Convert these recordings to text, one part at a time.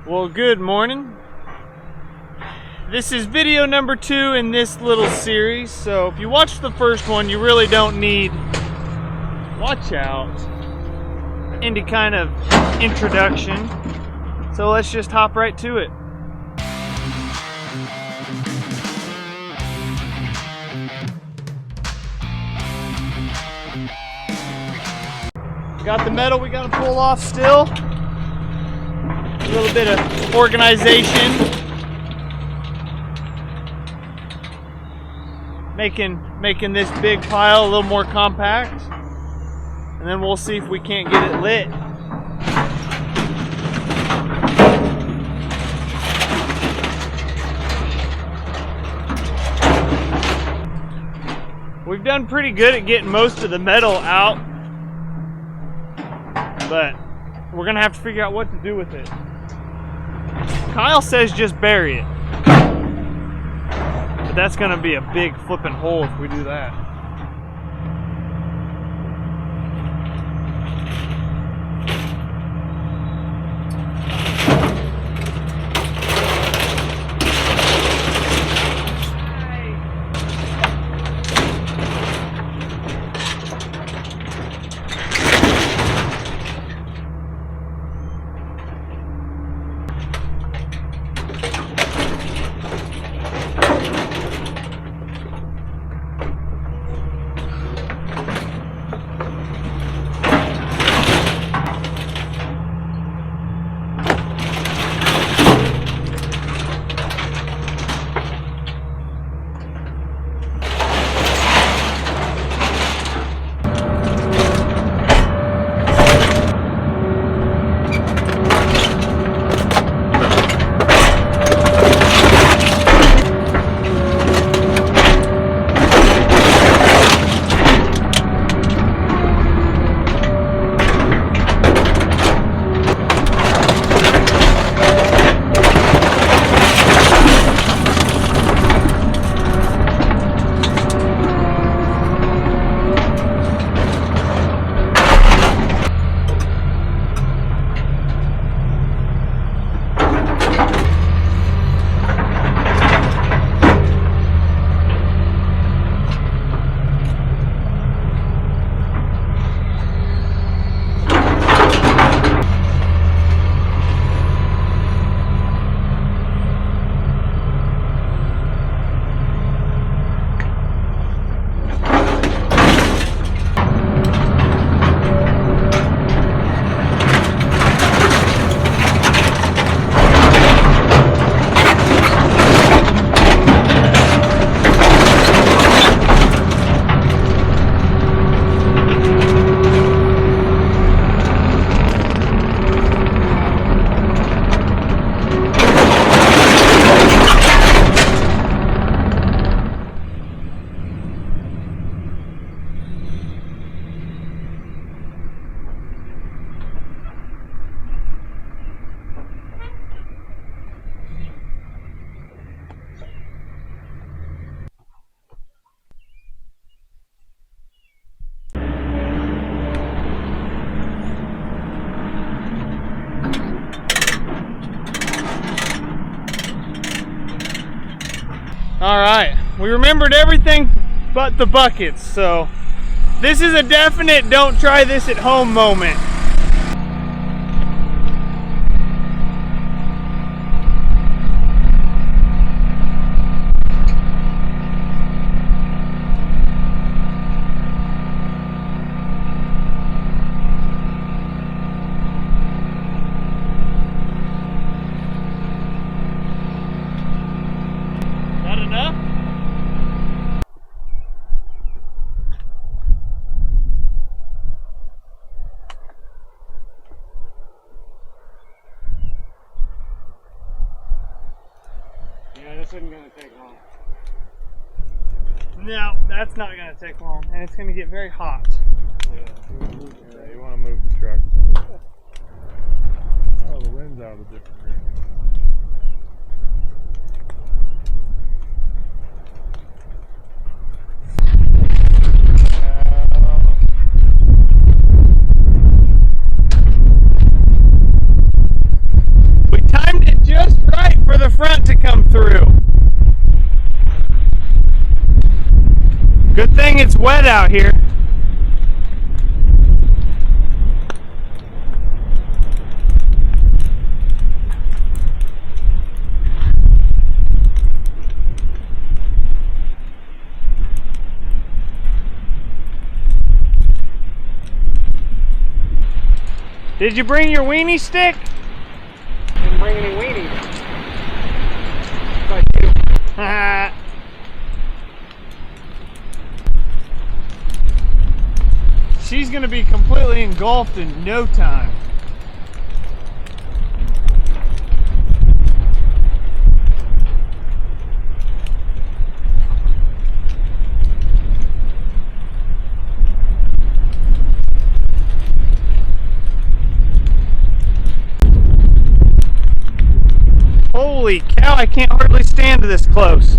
Well, good morning. This is video number 2 in this little series. So if you watched the first one, you really don't need, watch out, any kind of introduction. So let's just hop right to it. Got the metal we gotta pull off still. A little bit of organization. Making this big pile a little more compact. And then we'll see if we can't get it lit. We've done pretty good at getting most of the metal out, but we're gonna have to figure out what to do with it. Kyle says just bury it, but that's gonna be a big flipping hole if we do that. Alright, we remembered everything but the buckets, so this is a definite don't try this at home moment. This isn't going to take long. No, that's not going to take long, and it's going to get very hot. Yeah, you want to move the truck. Oh, the wind's out of a different direction. We timed gets wet out here. Did you bring your weenie stick? Didn't bring any weenies. But you. She's gonna be completely engulfed in no time. Holy cow, I can't hardly stand this close.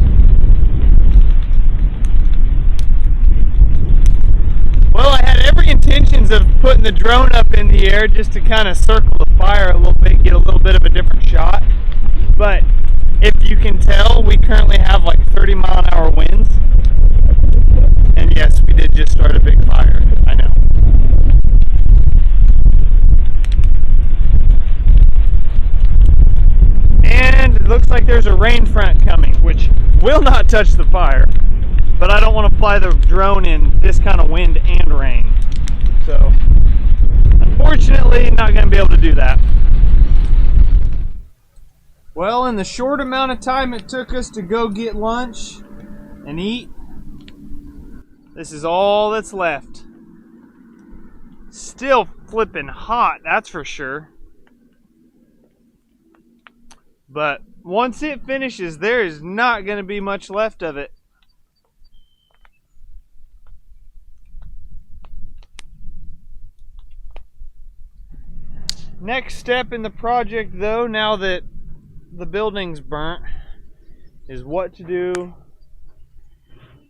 Well, I had every intentions of putting the drone up in the air just to kind of circle the fire a little bit, get a little bit of a different shot. But if you can tell, we currently have like 30-mile-an-hour winds. And yes, we did just start a big fire. I know. And it looks like there's a rain front coming, which will not touch the fire. But I don't want to fly the drone in this kind of wind and rain. So, unfortunately, not going to be able to do that. Well, in the short amount of time it took us to go get lunch and eat, this is all that's left. Still flipping hot, that's for sure. But once it finishes, there is not going to be much left of it. Next step in the project, though, now that the building's burnt, is what to do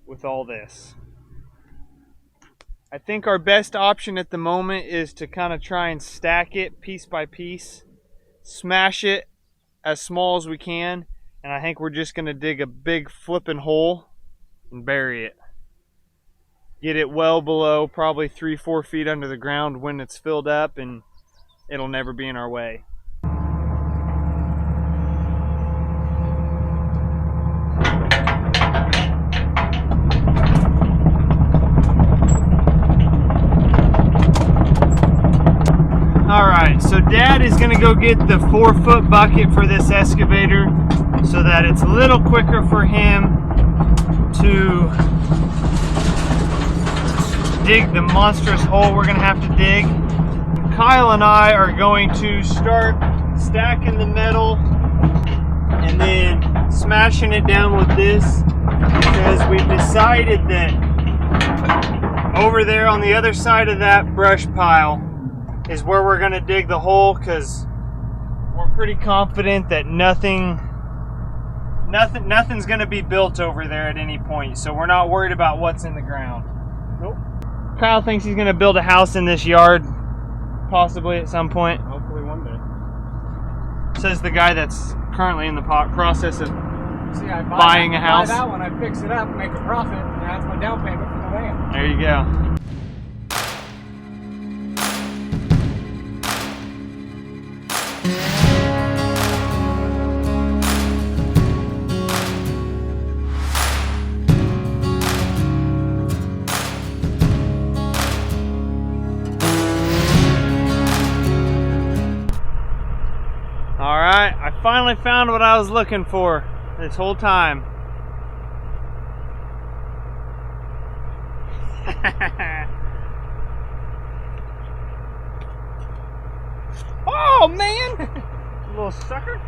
with all this. I think our best option at the moment is to kind of try and stack it piece by piece, smash it as small as we can, and I think we're just going to dig a big flipping hole and bury it. Get it well below, probably 3-4 feet under the ground when it's filled up, and it'll never be in our way. Alright, so Dad is going to go get the 4-foot bucket for this excavator so that it's a little quicker for him to dig the monstrous hole we're going to have to dig. Kyle and I are going to start stacking the metal and then smashing it down with this, because we've decided that over there on the other side of that brush pile is where we're going to dig the hole, because we're pretty confident that nothing's going to be built over there at any point, so we're not worried about what's in the ground. Nope. Kyle thinks he's going to build a house in this yard, possibly at some point. Hopefully one day. Says the guy that's currently in the process of I buying a house. Buy that one, I fix it up, make a profit, and that's my down payment for the land. There you go. Alright, I finally found what I was looking for this whole time. Oh man! Little sucker.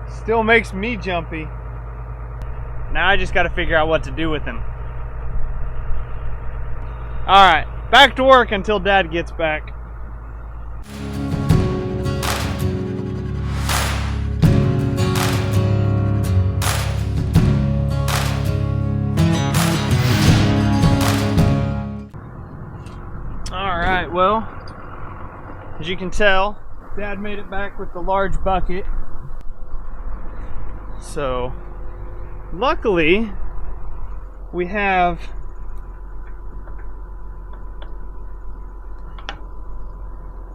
Still makes me jumpy. Now I just got to figure out what to do with him. Alright, back to work until Dad gets back. Alright, well, as you can tell, Dad made it back with the large bucket. So luckily we have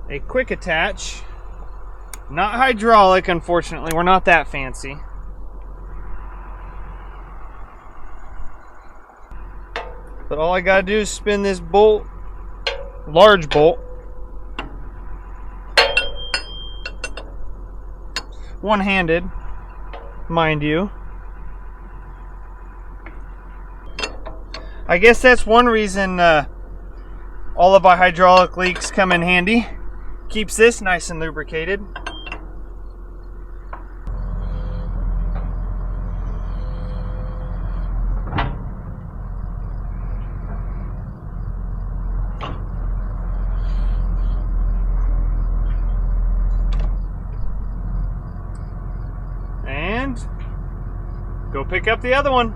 a quick attach, not hydraulic, unfortunately. We're not that fancy. But all I gotta do is spin this bolt, large bolt, one-handed, mind you. I guess that's one reason all of our hydraulic leaks come in handy. Keeps this nice and lubricated. And go pick up the other one.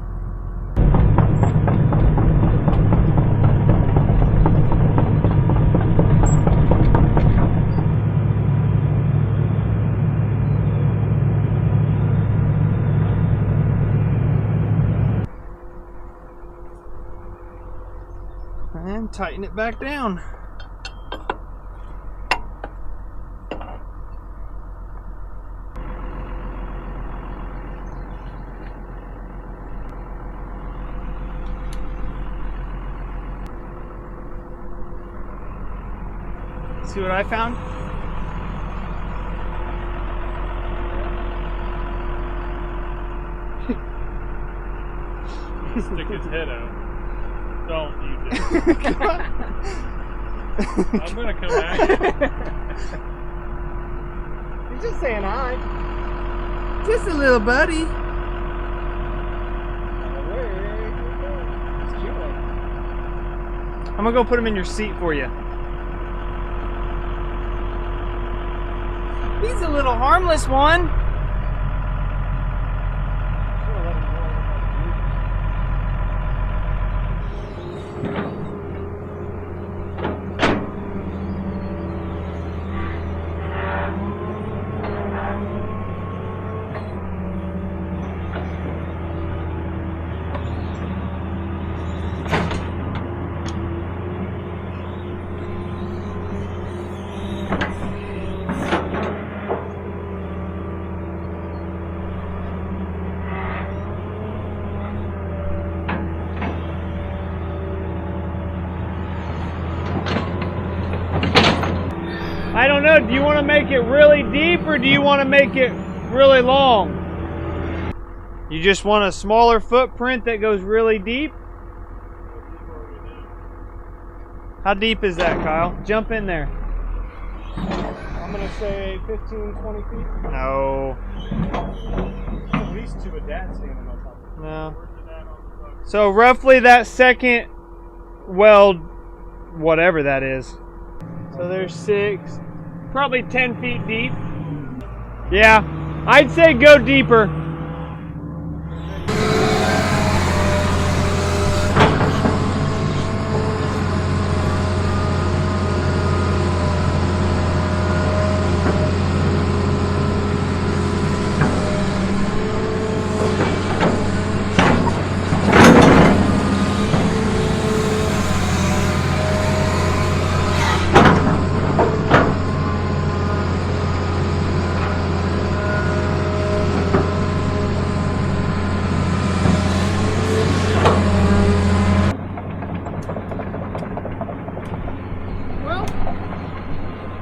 And tighten it back down. See what I found? Stick his head out. Don't you dare. I'm gonna come at you. He's just saying hi. Just a little buddy. It's cute. I'm gonna go put him in your seat for you. He's a little harmless one. I don't know, do you want to make it really deep or do you want to make it really long? You just want a smaller footprint that goes really deep? How deep is that, Kyle? Jump in there. I'm going to say 15, 20 feet. No. At least to a dad standing on top of it. No. So roughly that second weld, whatever that is. So there's 6, probably 10 feet deep. Yeah, I'd say go deeper.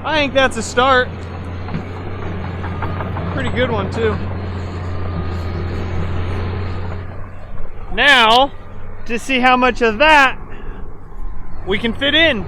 I think that's a start. Pretty good one too. Now, to see how much of that we can fit in.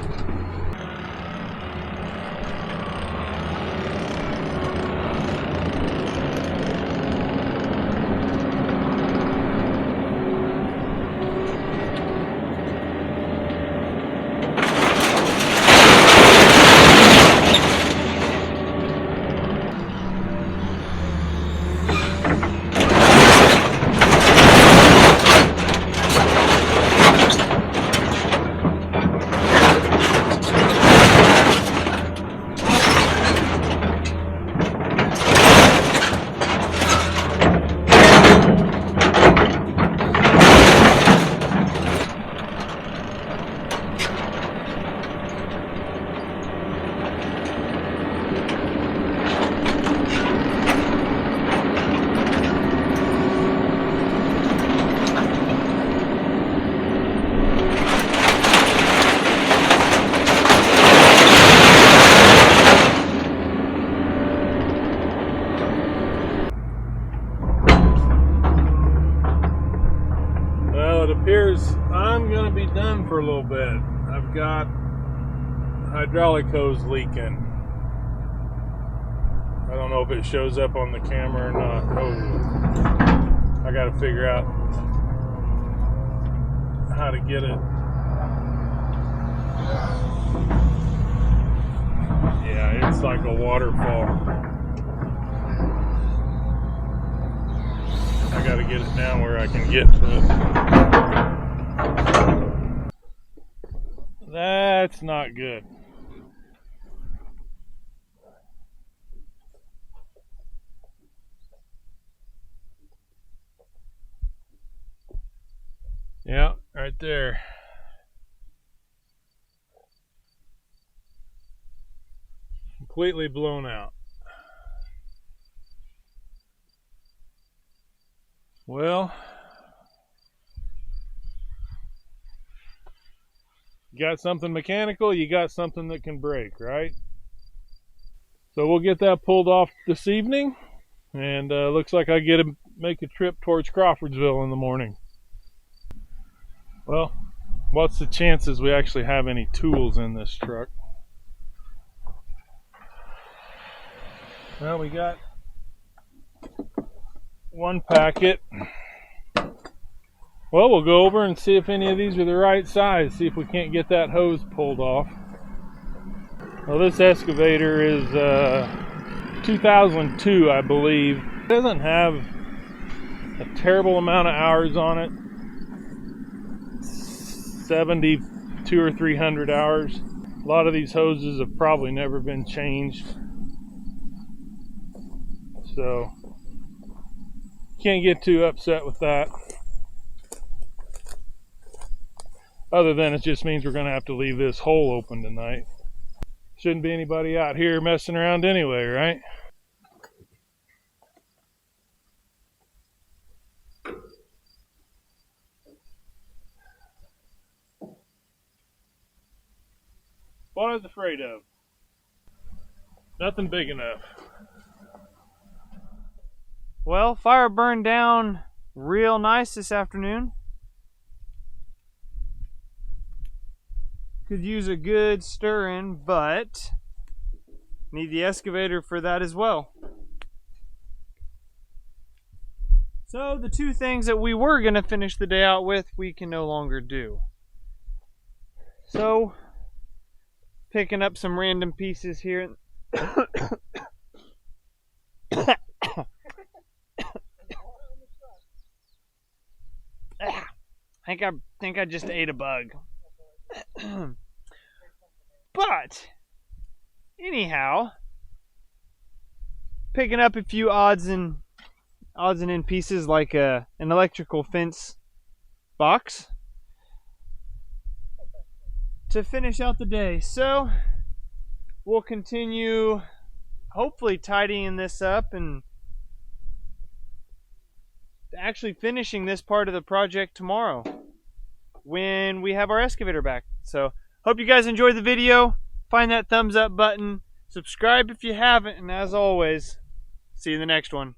for a little bit. I've got hydraulic hose leaking. I don't know if it shows up on the camera or not. Oh, I gotta figure out how to get it. Yeah, it's like a waterfall. I gotta get it down where I can get to it. That's not good. Yeah, right there. Completely blown out. Well, you got something mechanical, you got something that can break, right? So we'll get that pulled off this evening, and looks like I get to make a trip towards Crawfordsville in the morning. Well, what's the chances we actually have any tools in this truck? Well, we got one packet. Well, we'll go over and see if any of these are the right size, see if we can't get that hose pulled off. Well, this excavator is 2002, I believe. It doesn't have a terrible amount of hours on it. 72 or 300 hours. A lot of these hoses have probably never been changed. So, can't get too upset with that. Other than it just means we're going to have to leave this hole open tonight. Shouldn't be anybody out here messing around anyway, right? What I was afraid of. Nothing big enough. Well, fire burned down real nice this afternoon. Could use a good stir-in, but need the excavator for that as well. So the two things that we were going to finish the day out with, we can no longer do. So, picking up some random pieces here. I think I just ate a bug. But anyhow, picking up a few odds and end pieces like an electrical fence box to finish out the day. So we'll continue hopefully tidying this up and actually finishing this part of the project tomorrow when we have our excavator back. So hope you guys enjoyed the video. Find that thumbs up button, subscribe if you haven't, and as always, see you in the next one.